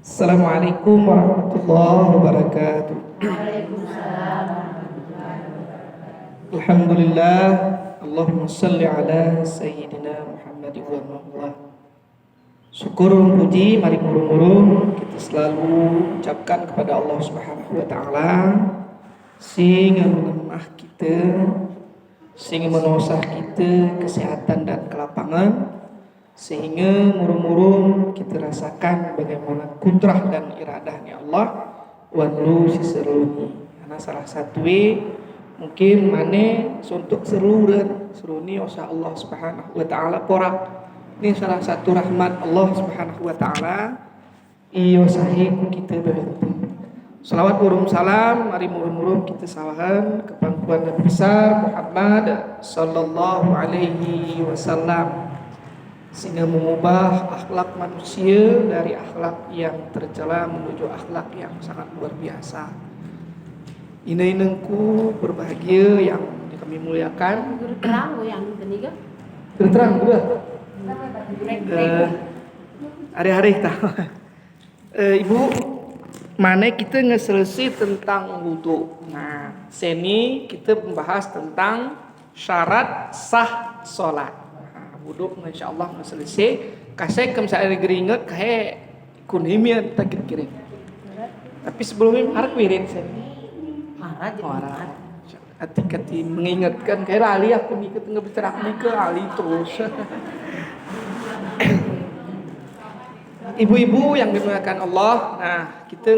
Assalamualaikum warahmatullahi wabarakatuh. Alhamdulillah. Allahumma salli ala Sayyidina Muhammad wa mawlah. Syukur puji mari murung-murung kita selalu ucapkan kepada Allah Subhanahu wa taala sing menemah kita, sing menosah kita kesehatan dan kelapangan, sehingga murung-murung kita rasakan bagaimana kudrah dan iradahnya Allah wanlu si seruni. Karena salah satu mungkin mana suntuk seru ni osah Allah Subhanahu wa taala porak. Ini salah satu rahmat Allah Subhanahu wa taala iyo sahih kita berhenti. Salawat burung salam mari murung-murung kita sawahan ke pangkuan Nabi besar Muhammad sallallahu alaihi wasallam, sehingga mengubah akhlak manusia dari akhlak yang tercela menuju akhlak yang sangat luar biasa. Inai-inengku berbahagia yang kami muliakan. Guru terang yang ketiga. Guru terang juga. Hari-hari tahu. Ibu, mana kita ngeselesai tentang wudu. Nah, sini kita membahas tentang syarat sah solat. Wuduk insyaallah selesai. Kasih ke misalnya geringet kayak kunimian tak kira-kira. Tapi sebelumnya harus wirid saya. Harap. Hati-hati mengingatkan kayak lali aku nih ketengah bicara ke ali terus. Ibu-ibu yang dimuliakan Allah, nah kita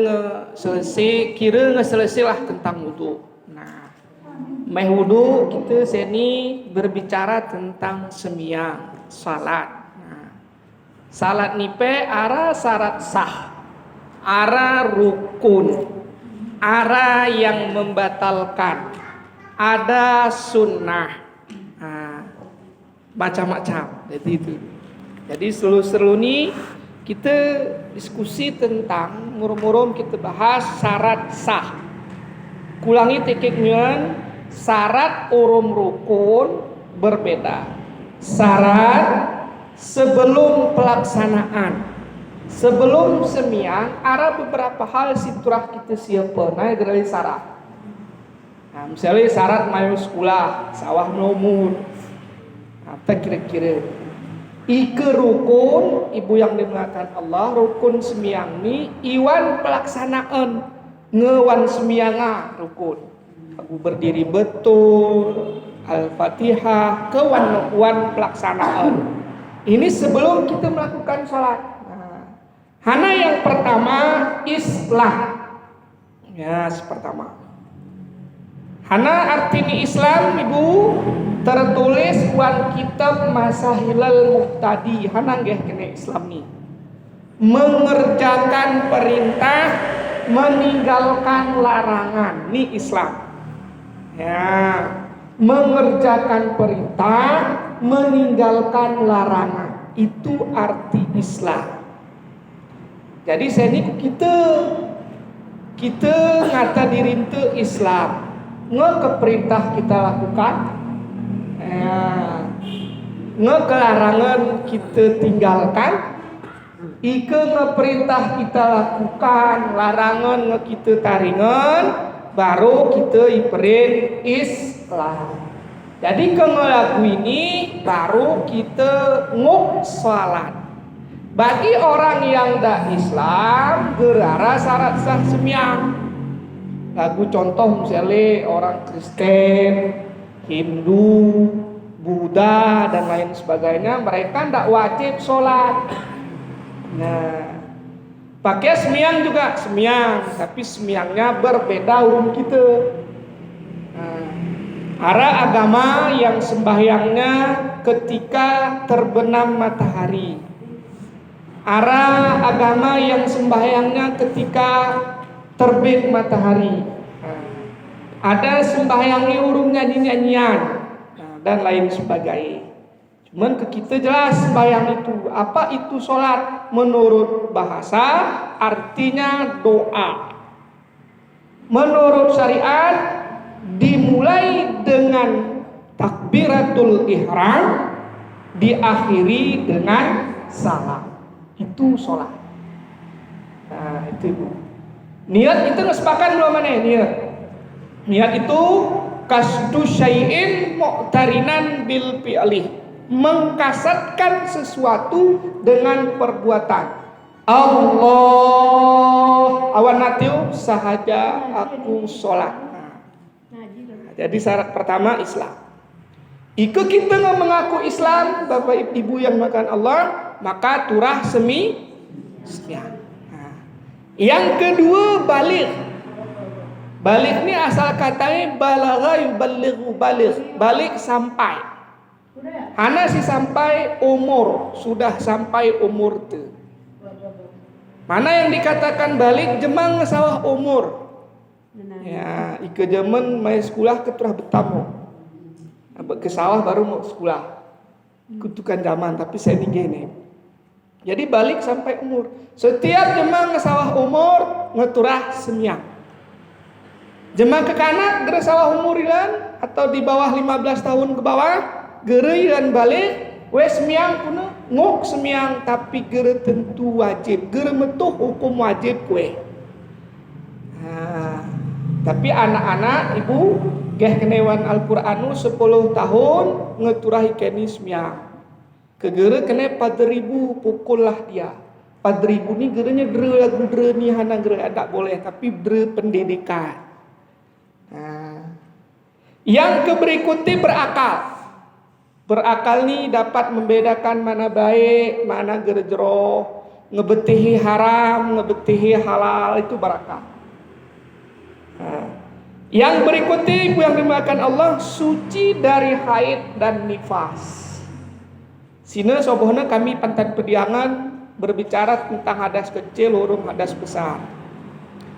ngeselesai lah tentang wudu. Nah, mai wudu kita sini berbicara tentang semiyang salat. Nah, salat nipe ara syarat sah, ara rukun, ara yang membatalkan, ada sunnah, nah, macam-macam. Jadi itu. Jadi seru-seru ni kita diskusi tentang murung-murung kita bahas syarat sah. Kulangi tekniknya. Syarat urum rukun berbeda. Syarat sebelum pelaksanaan, sebelum semiyang, ada beberapa hal siturah kita siapa naik dari syarat. Nah, misalnya syarat mayu sekolah, sawah nomor, apa kira-kira. Ike rukun, ibu yang dimuliakan Allah, rukun semiyang ni iwan pelaksanaan, ngewan semiyanga rukun. Aku berdiri betul, Al-Fatihah, kewan pelaksanaan. Ini sebelum kita melakukan sholat. Nah, hana yang pertama Islam. Ya, pertama. Hana artinya Islam, ibu, tertulis wan kitab Masahilal Muhtadi. Hana nggih kene Islam ni. Mengerjakan perintah, meninggalkan larangan. Ni Islam. Ya, mengerjakan perintah, meninggalkan larangan. Itu arti Islam. Jadi seni kita ngata diri itu Islam. Keperintah kita lakukan, kelarangan kita tinggalkan. Ike ngeperintah kita lakukan, larangan kita taringan, baru kita iperin Islam. Jadi ngelaku ini baru kita salat. Bagi orang yang dak Islam gerara syarat sah semiyang. Lagu contoh misalnya orang Kristen, Hindu, Buddha dan lain sebagainya, mereka ndak wajib sholat. Nah, pakai semiyang juga semiyang, tapi semiyangnya berbeda urum kita. Nah, ada agama yang sembahyangnya ketika terbenam matahari. Ada agama yang sembahyangnya ketika terbit matahari. Ada sembahyangnya urung nyanyi-nyanyian, dan lain sebagainya. Cuman ke kita jelas sembahyang itu. Apa itu sholat? Menurut bahasa artinya doa. Menurut syariat dimulai dengan takbiratul ihram, diakhiri dengan salam. Itu sholat. Nah, itu Ibu. Niat itu ngespakan belum mana niat? Niat itu kasdu syai'in muqtarinan bil fi'li, mengkasatkan sesuatu dengan perbuatan. Allah awan natiu sahaja aku sholat. Nah, jadi syarat pertama Islam. Iko kita mengaku Islam, Bapak Ibu yang makan Allah, maka turah semiyang. Nah, yang kedua balik. Balik ini asal katanya balagha yuballighu balik. Balik sampai. Hana si sampai umur, sudah sampai umur tu. Mana yang dikatakan balik jemang sawah umur. Ya, ike zaman main sekolah ke turah betamu. Ke sawah baru mau sekolah. Kutukan zaman tapi saya ni gini. Jadi balik sampai umur. Setiap jemang sawah umur ngeturah semiyang. Jemaah ke kanak gere sawah umur ilan atau di bawah 15 tahun ke bawah gere ilan balik wes semiyang kuno ngok semiyang tapi gere tentu wajib gere metuh hukum wajib kue. Nah, tapi anak-anak ibu geh kenewan Al-Qur'anu 10 tahun ngeturahi keni semiyang. Kegere kene 4.000 pukul lah dia. 4.000 ni gerenya gere lagu gere ni hana gere ada boleh tapi gere pendidikan. Nah, yang keberikutnya berakal. Berakal ni dapat membedakan mana baik, mana gerejroh, ngebetihi haram, ngebetihi halal, itu berakal. Nah, yang berikutnya ibu yang dimakan Allah suci dari haid dan nifas. Sini sobohna kami pantan pediangan berbicara tentang hadas kecil, urung hadas besar.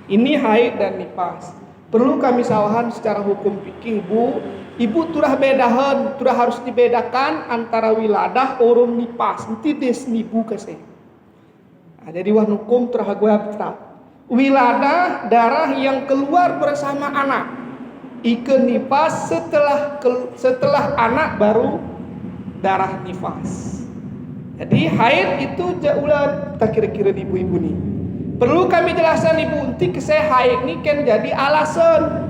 Ini haid dan nifas. Perlu kami sawahan secara hukum fikih ibu turah bedahan, turah harus dibedakan antara wiladah urung nifas. Nanti des nibu kasih. Nah, jadi wan hukum turah gue betra. Wiladah darah yang keluar bersama anak. Ike nifas setelah anak baru darah nifas. Jadi haid itu jaulan tak kira-kira ibu-ibu nih. Perlu kami jelaskan ibu unti keseh haid ni kan jadi alasan.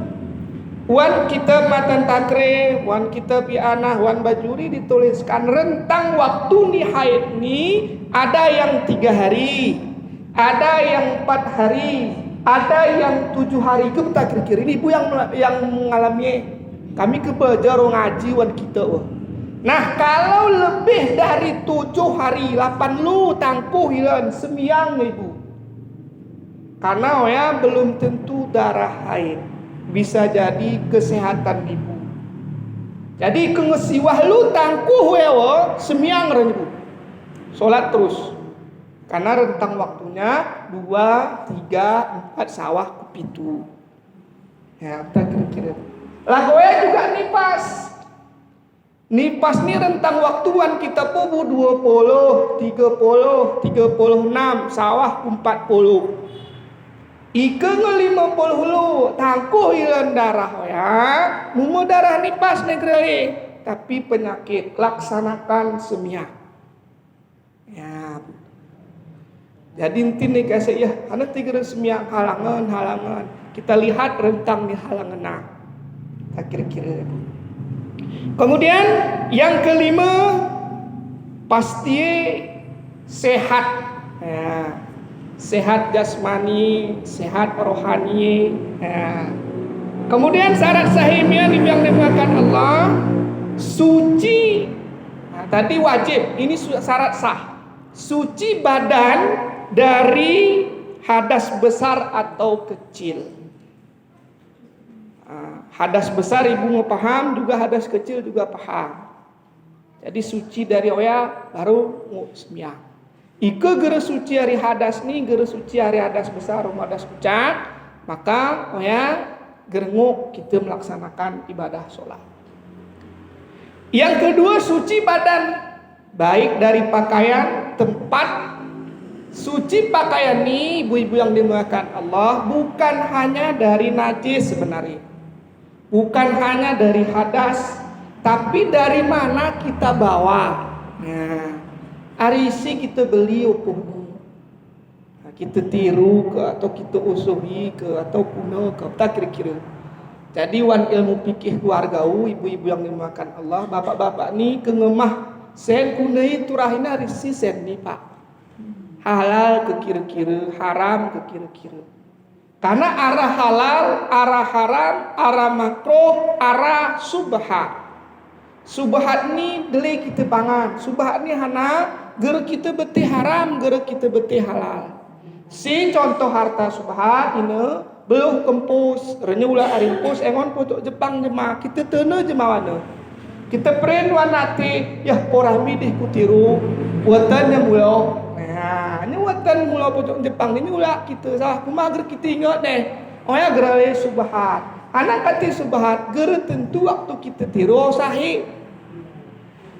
Wan kita matan takre, wan kita pianah, wan bajuri dituliskan rentang waktu ni haid ni ada yang 3 hari, ada yang 4 hari, ada yang 7 hari. Ke tak kira-kira ini ibu yang mengalami. Kami ke belajar ngaji wan kita. Nah kalau lebih dari 7 hari, 8 lu tangkuh hilang semiyang ibu. Karena ya belum tentu darah haid, bisa jadi kesehatan ibu. Jadi kengesiwah lu tangkuh wewo semiyang ren ibu. Salat terus. Karena rentang waktunya 2, 3, 4 sawah kupitu. Ya, kita kira-kira. Lagoe juga nifas. Nifas ni rentang waktuan kita pubu 20, 30, 36, sawah 40. Ike nge-50 lu tangkuh ilan darah ya. Mumu darah nifas negeri. Tapi penyakit laksanakan semiyang. Ya. Jadi inti nih kasih ya, karena 3 semiyang halangan. Kita lihat rentang di halangan nah. Tak kira-kira. Kemudian yang kelima pasti sehat. Ya. Sehat jasmani, sehat rohani. Ya. Kemudian syarat sahihnya yang dimakan Allah suci. Nah, tadi wajib, ini syarat sah. Suci badan dari hadas besar atau kecil. Hadas besar ibu mau paham, juga hadas kecil juga paham. Jadi suci dari oya baru mau semiyang. Ike gere suci hari hadas nih, gere suci hari hadas besar, rumah hadas kucak, maka oya gerenguk kita melaksanakan ibadah sholat. Yang kedua suci badan, baik dari pakaian, tempat. Suci pakaian nih, ibu-ibu yang dimuliakan Allah, bukan hanya dari najis sebenarnya, bukan hanya dari hadas, tapi dari mana kita bawa. Nah, arisi kita beli opung. Nah, kita tiru ke atau kita usuhi ke atau kuno ke tak kira-kira. Jadi wan ilmu fikih keluargau, ibu-ibu yang dimakan Allah, bapak-bapak ni kengemah sen kunai turahina risi sen ni pak. Halal ke kira-kira, haram ke kira-kira. Karena arah halal, arah haram, arah makruh, arah subhat. Subhat ni deli kita pangan. Subhat ni hana gerak kita beti haram, gerak kita beti halal. Si contoh harta subhat ini beluh kempus, renyula arimpus, engon putuk Jepang jema, kita tena jema wana. Kita pren wanati, ya porami deh kutiru, watan yang mulau. Nah, ini watan mulau putuk Jepang ini ulah kita salah. Kumager kita ingat deh. Oh ya gerale subhat. Anak kati subhat gerak tentu waktu kita tiru sahih.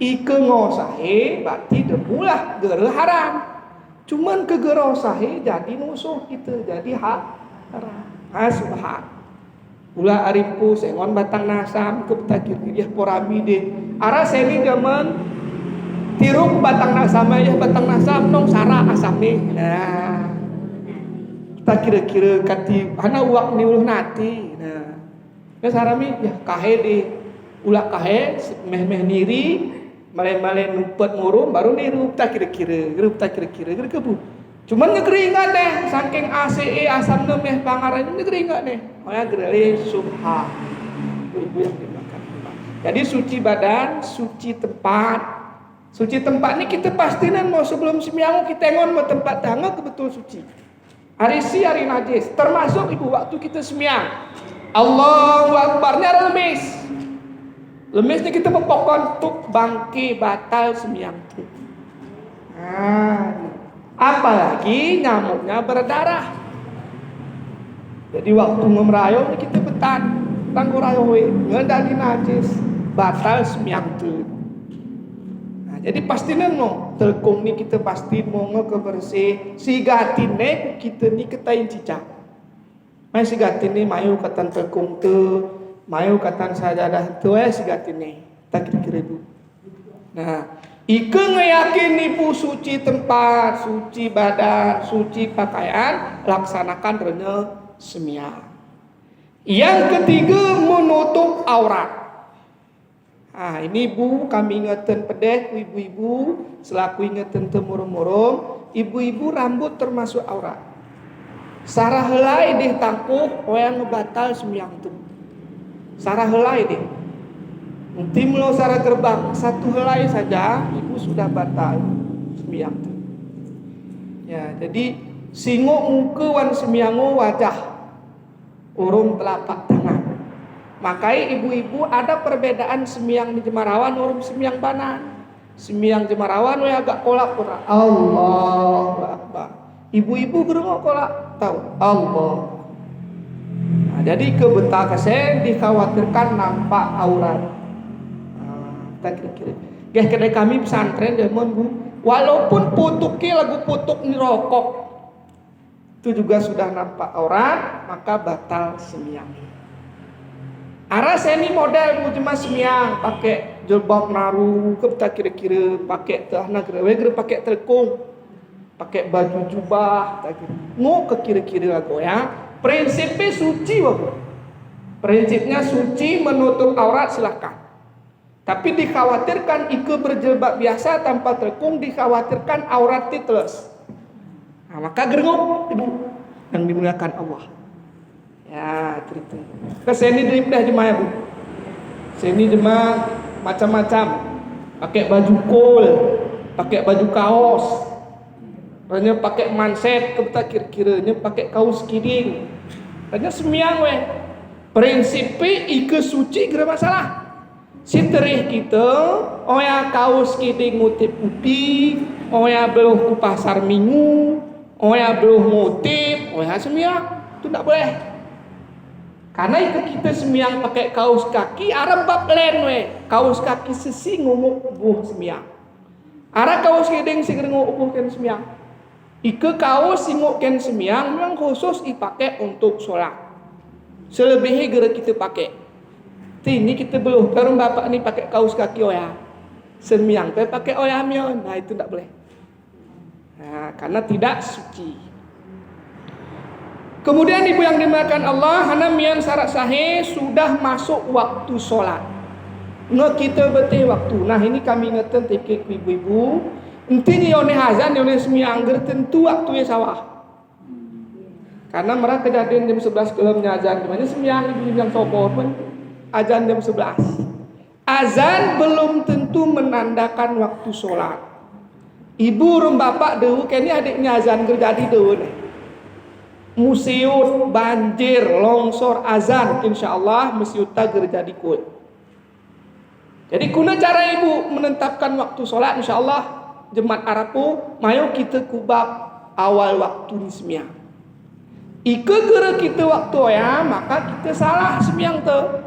Ike ngosahe berarti demulah gera haram. Cuman kegera sahih jadi musuh kita, jadi hak haram. Subhat. Ulah arimpu sengon batang nasam ke petakir ya porami deh. Ara seni zaman tiru ke batang nasam ya batang nasam nong sara asame. Nah. Kita kira-kira kati hana uak ni uluh nati. Nah. Ya sarami ya kahe deh. Ulah kahe meh-meh niri malen-malen numpet murum baru niru tak kira-kira kebu. Cuman negeri ingat deh saking ACE asam nemeh pangaran negeri ingat deh. Oh ya gerale subha. Ibu yang dimakan. Jadi suci badan, suci tempat. Suci tempat ni kita pastikan mau sebelum semyangu kita ngon mau tempat tangga kebetul suci. Hari si hari najis termasuk ibu waktu kita semyang. Allahu Akbarnya lemis. Lemis ni kita berpokon tuk bangki batal semyang tu. Apalagi nyamuknya berdarah. Jadi waktu ngemerayo ni kita betan tanggorayo we ngendali najis batal semyang tu. Jadi pasti nemo telkung ni kita pasti mau ngekebersih si gatine kita ni ketain cicak. Mai si gatine mayu katan telkung tu mayu katan sajadah tu si gatine tak kira-kira itu. Nah, ike ngeyakin nipu suci tempat, suci badan, suci pakaian, laksanakan rene semyang. Yang ketiga menutup aurat. Ini bu kami ingetan pedeh ibu-ibu selaku ingetan temurung-murung, ibu-ibu rambut termasuk aurat. Sarah helai deh tangkuh yang ngebatal semyang tu. Sarah helai deh. Nanti mula sarah gerbang satu helai saja ibu sudah batal semyang tu. Ya, jadi singuk muka wan semyangu wajah urung telapak tangan. Makai ibu-ibu ada perbedaan semyang di Jemarawan urung semyang banan. Semyang Jemarawan we agak kolak pura. Allahu Akbar. Ibu-ibu gerengok kolak tahu Allah. Nah, jadi kebetal kesen dikhawatirkan nampak aurat. Tak kira-kira. Geh kedai kami pesantren zaman bu, walaupun putuki lagu putuk ni rokok, itu juga sudah nampak aurat, maka batal semyang. Ara seni model bu cuma semyang, pakai jilbab naru, ke tak kira-kira, pakai tahna kira-kira, pakai telkung, pakai baju jubah, tak kira. Mau ke kira-kira lagu ya. Prinsipnya suci bu. Prinsipnya suci menutup aurat silakan. Tapi dikhawatirkan ike berjilbab biasa tanpa telkung, dikhawatirkan aurat titeles. Nah, maka gerengok ibu yang dimuliakan Allah. Ya, cerita. Kesini drip dah jemaah bu. Sini jemaah macam-macam. Pakai baju kol, pakai baju kaos. Hanya pakai manset, kebetul kira-kiranya pakai kaos kiding. Hanya semyang weh. Prinsipnya ike suci gak masalah. Siterih kita, oya kaos kiding motif putih, oya beluh ku pasar minggu, oya beluh motif, oya semyang, itu tak boleh. Karena itu kita semyang pakai kaos kaki, arah bab len we, kaos kaki sesi ngomong buh semyang. Arah kaos kiding sing ngomong buh ken semyang. Ike kaos singok ken semyang memang khusus dipakai untuk sholat. Selebihnya gerak kita pakai. Ini kita belum, karena bapak ni pakai kaos kaki oya, semyang, pakai oya mion, nah itu tak boleh. Nah, karena tidak suci. Kemudian ibu yang dimakan Allah, hanamian syarat sahih sudah masuk waktu sholat. Nggak kita betih waktu. Nah ini kami ingatkan tikik ibu-ibu. Intinya yone azan, yone semiangger tentu waktunya sawah. Karena mereka kejadian jam 11 kelam azan. Gimana semiang ibu yang sopor pun azan jam 11. Azan belum tentu menandakan waktu sholat. Ibu rum bapak dewu, kayaknya adiknya azan terjadi dewu nih. Musiut, banjir, longsor, azan, insya Allah musiuta terjadi kul. Jadi kuna cara ibu menetapkan waktu sholat, insya Allah jemaat Arabu, mayo kita kubab awal waktu nismiah. Ike kira kita waktu ya, maka kita salah semiang tuh.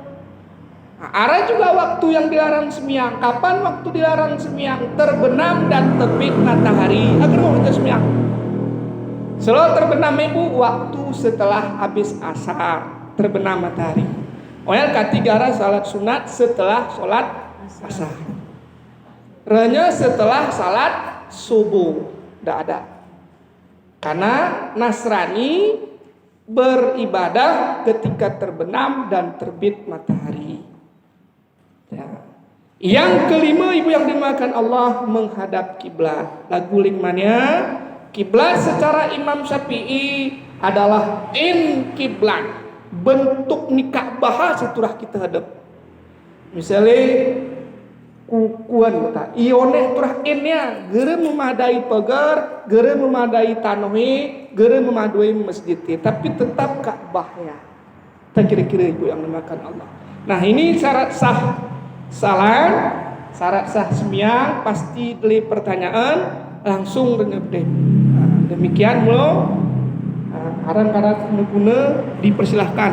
Nah, ada juga waktu yang dilarang semiang. Kapan waktu dilarang semiang? Terbenam dan terbit matahari. Agar mau kita semiang. Selalu terbenam ibu waktu setelah habis asar, terbenam matahari. Oyal katigara salat sunat setelah sholat asar. Renya setelah salat subuh. Tidak ada. Karena Nasrani beribadah ketika terbenam dan terbit matahari. Ya. Yang kelima ibu yang dimakan Allah menghadap kiblat. Lagu lingmanya kiblat secara Imam Syafi'i adalah in kiblat, bentuk nikah bahasa turah kita hadap. Misalnya kukuan kata ioneh turah innya gere memadai pagar, gere memadai tanohi, gere memadai masjid, tapi tetap Ka'bahnya. Tak kira-kira ibu yang dimakan Allah. Nah ini syarat sah salat, syarat sah sembiang, pasti dari pertanyaan langsung dengan demikian lo. Arang-arang guna dipersilahkan.